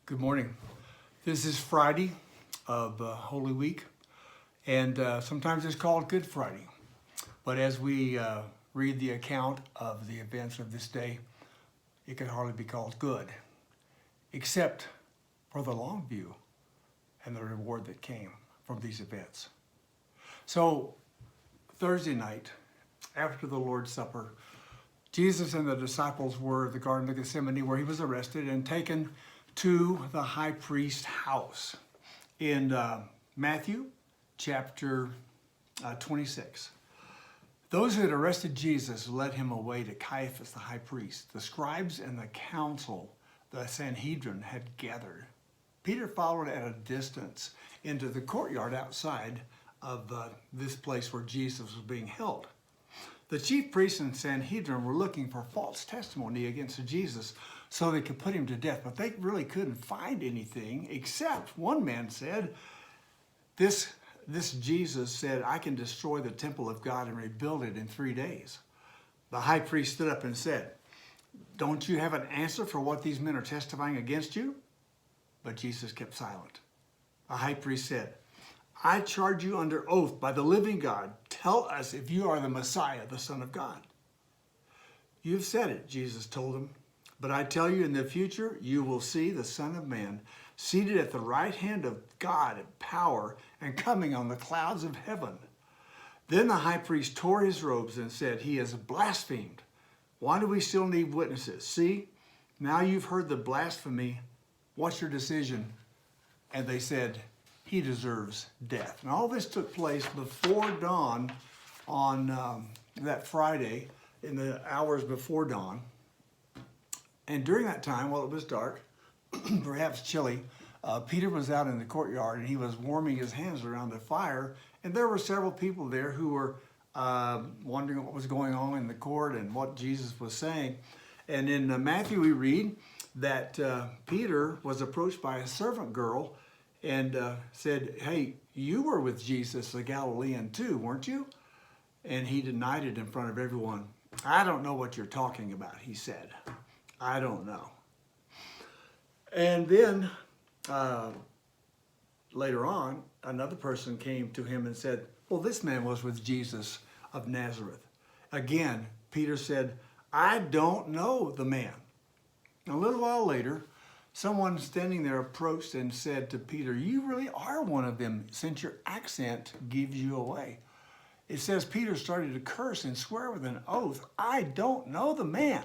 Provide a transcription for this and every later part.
Good morning. This is Friday of Holy Week, and sometimes it's called Good Friday. But as we read the account of the events of this day, it can hardly be called good, except for the long view and the reward that came from these events. So Thursday night, after the Lord's Supper, Jesus and the disciples were at the Garden of Gethsemane, where he was arrested and taken to the high priest's house in Matthew chapter 26. Those who had arrested Jesus led him away to Caiaphas, the high priest. The scribes and the council, the Sanhedrin, had gathered. Peter followed at a distance into the courtyard outside of this place where Jesus was being held. The chief priests and Sanhedrin were looking for false testimony against Jesus so they could put him to death, but they really couldn't find anything, except one man said, this Jesus said, I can destroy the temple of God and rebuild it in 3 days. The high priest stood up and said, don't you have an answer for what these men are testifying against you? But Jesus kept silent. The high priest said, I charge you under oath by the living God, tell us if you are the Messiah, the Son of God. You've said it, Jesus told him, but I tell you, in the future you will see the Son of Man seated at the right hand of God in power and coming on the clouds of heaven. Then the high priest tore his robes and said, he has blasphemed. Why do we still need witnesses? See, now you've heard the blasphemy. What's your decision? And they said, he deserves death. And all this took place before dawn on that Friday, in the hours before dawn. And during that time, while it was dark, perhaps chilly, Peter was out in the courtyard and he was warming his hands around the fire. And there were several people there who were wondering what was going on in the court and what Jesus was saying. And in Matthew, we read that Peter was approached by a servant girl and said, hey, you were with Jesus the Galilean too, weren't you? And he denied it in front of everyone. I don't know what you're talking about, he said. I don't know. And then later on, another person came to him and said, well, this man was with Jesus of Nazareth. Again, Peter said, I don't know the man. A little while later, someone standing there approached and said to Peter, you really are one of them, since your accent gives you away. It says Peter started to curse and swear with an oath, I don't know the man.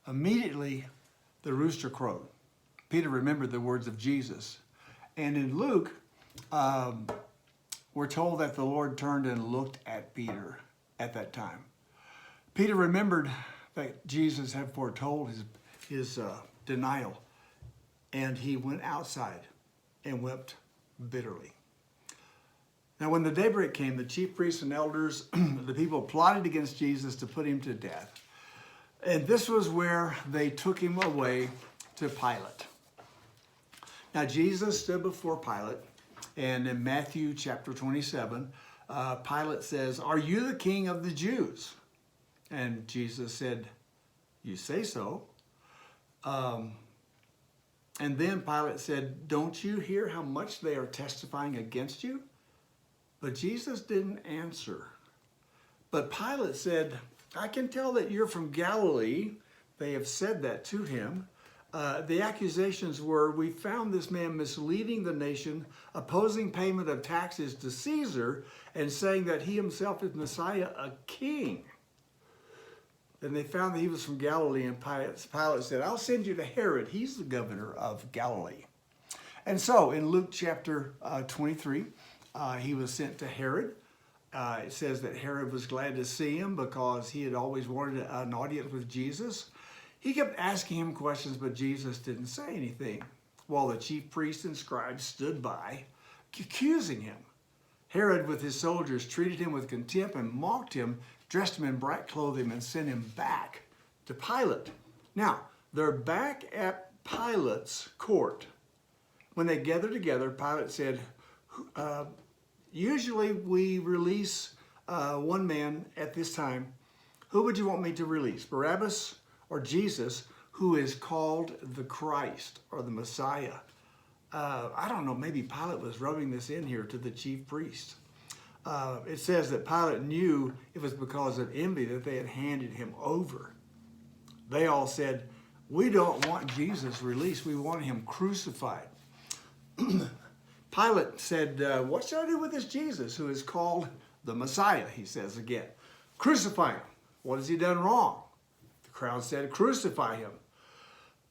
Immediately, the rooster crowed. Peter remembered the words of Jesus. And in Luke, we're told that the Lord turned and looked at Peter at that time. Peter remembered that Jesus had foretold his denial. And he went outside and wept bitterly. Now, when the daybreak came, the chief priests and elders, the people plotted against Jesus to put him to death. And this was where they took him away to Pilate. Now, Jesus stood before Pilate, and in Matthew chapter 27, Pilate says, are you the king of the Jews? And Jesus said, you say so. And then Pilate said, don't you hear how much they are testifying against you? But Jesus didn't answer. But Pilate said, I can tell that you're from Galilee. They have said that to him. The accusations were, we found this man misleading the nation, opposing payment of taxes to Caesar, and saying that he himself is Messiah, a king. Then they found that he was from Galilee, and Pilate said, I'll send you to Herod. He's the governor of Galilee. And so in Luke chapter 23, he was sent to Herod. It says that Herod was glad to see him because he had always wanted an audience with Jesus. He kept asking him questions, but Jesus didn't say anything, while the chief priests and scribes stood by, accusing him. Herod, with his soldiers, treated him with contempt and mocked him, dressed him in bright clothing, and sent him back to Pilate. Now, they're back at Pilate's court. When they gathered together, Pilate said, usually we release one man at this time. Who would you want me to release, Barabbas or Jesus, who is called the Christ or the Messiah. I don't know, maybe Pilate was rubbing this in here to the chief priest. It says that Pilate knew it was because of envy that they had handed him over. They all said, "We don't want Jesus released. We want him crucified." Pilate said, "What shall I do with this Jesus who is called the Messiah?" He says again. "Crucify him. What has he done wrong?" The crowd said, "Crucify him."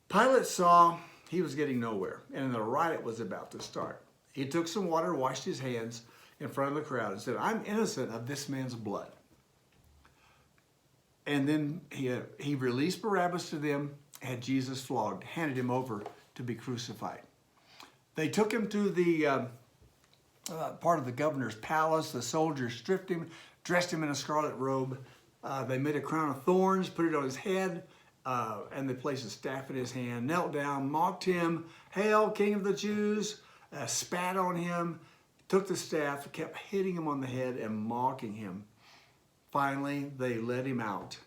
Pilate saw he was getting nowhere, and the riot was about to start. He took some water, washed his hands in front of the crowd, and said, "I'm innocent of this man's blood." And then he released Barabbas to them, had Jesus flogged, handed him over to be crucified. They took him to the part of the governor's palace. The soldiers stripped him, dressed him in a scarlet robe. They made a crown of thorns, put it on his head, and they placed a staff in his hand, knelt down, mocked him, "Hail, King of the Jews," spat on him, took the staff, kept hitting him on the head and mocking him. Finally, they led him out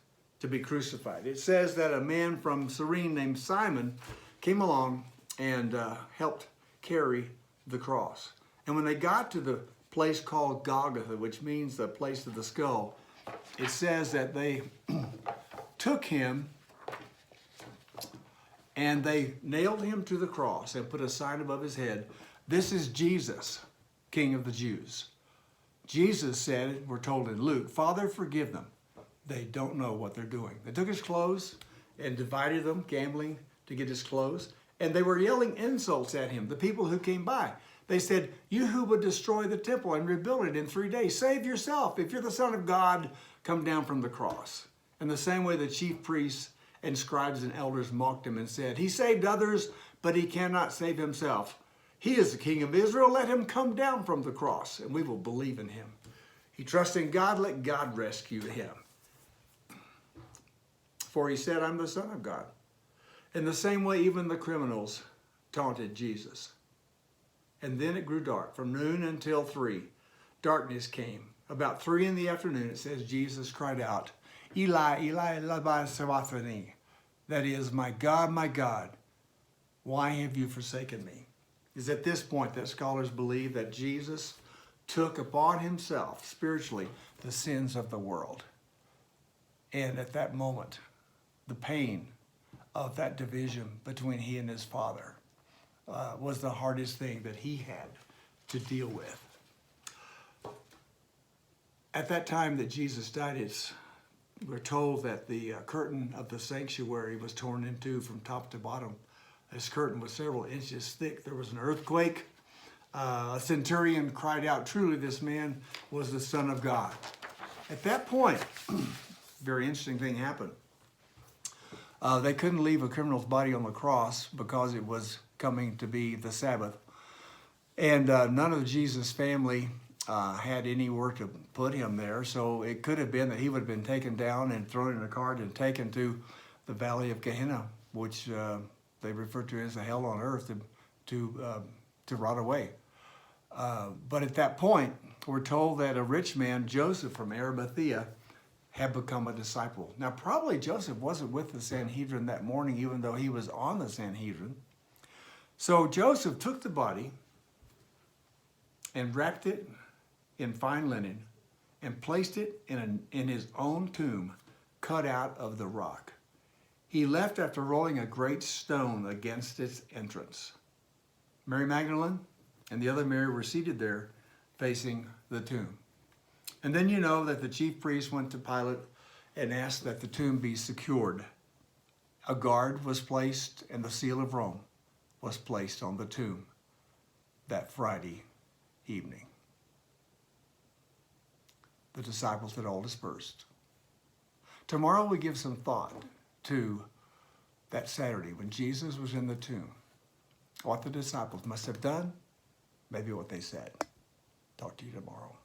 to be crucified. It says that a man from Cyrene named Simon came along and helped carry the cross. And when they got to the place called Golgotha, which means the place of the skull, it says that they took him and they nailed him to the cross and put a sign above his head. "This is Jesus, King of the Jews." Jesus said, we're told in Luke, "Father, forgive them. They don't know what they're doing." They took his clothes and divided them, gambling to get his clothes. And they were yelling insults at him, the people who came by. They said, "You who would destroy the temple and rebuild it in 3 days, save yourself. If you're the Son of God, come down from the cross." In the same way, the chief priests and scribes and elders mocked him and said, "He saved others, but he cannot save himself. He is the King of Israel. Let him come down from the cross, and we will believe in him. He trusts in God. Let God rescue him. For he said, 'I'm the Son of God.'" In the same way, even the criminals taunted Jesus. And then it grew dark. From noon until 3, darkness came. About 3 in the afternoon, it says, Jesus cried out, "Eli, Eli, lama sabachthani." That is, my God, why have you forsaken me?" It's at this point that scholars believe that Jesus took upon himself, spiritually, the sins of the world. And at that moment, the pain of that division between he and his Father was the hardest thing that he had to deal with. At that time that Jesus died, we're told that the curtain of the sanctuary was torn in two from top to bottom. This curtain was several inches thick. There was an earthquake. A centurion cried out, "Truly this man was the Son of God." At that point, very interesting thing happened. They couldn't leave a criminal's body on the cross because it was coming to be the Sabbath. And none of Jesus' family had anywhere to put him there. So it could have been that he would have been taken down and thrown in a cart and taken to the Valley of Gehenna, which they refer to as the hell on earth, to rot away. But at that point, we're told that a rich man, Joseph from Arimathea, had become a disciple. Now, probably Joseph wasn't with the Sanhedrin that morning, even though he was on the Sanhedrin. So Joseph took the body and wrapped it in fine linen and placed it in his own tomb cut out of the rock. He left after rolling a great stone against its entrance. Mary Magdalene and the other Mary were seated there facing the tomb. And then you know that the chief priest went to Pilate and asked that the tomb be secured. A guard was placed and the seal of Rome was placed on the tomb that Friday evening. The disciples had all dispersed. Tomorrow we give some thought to that Saturday when Jesus was in the tomb. What the disciples must have done, maybe what they said. Talk to you tomorrow.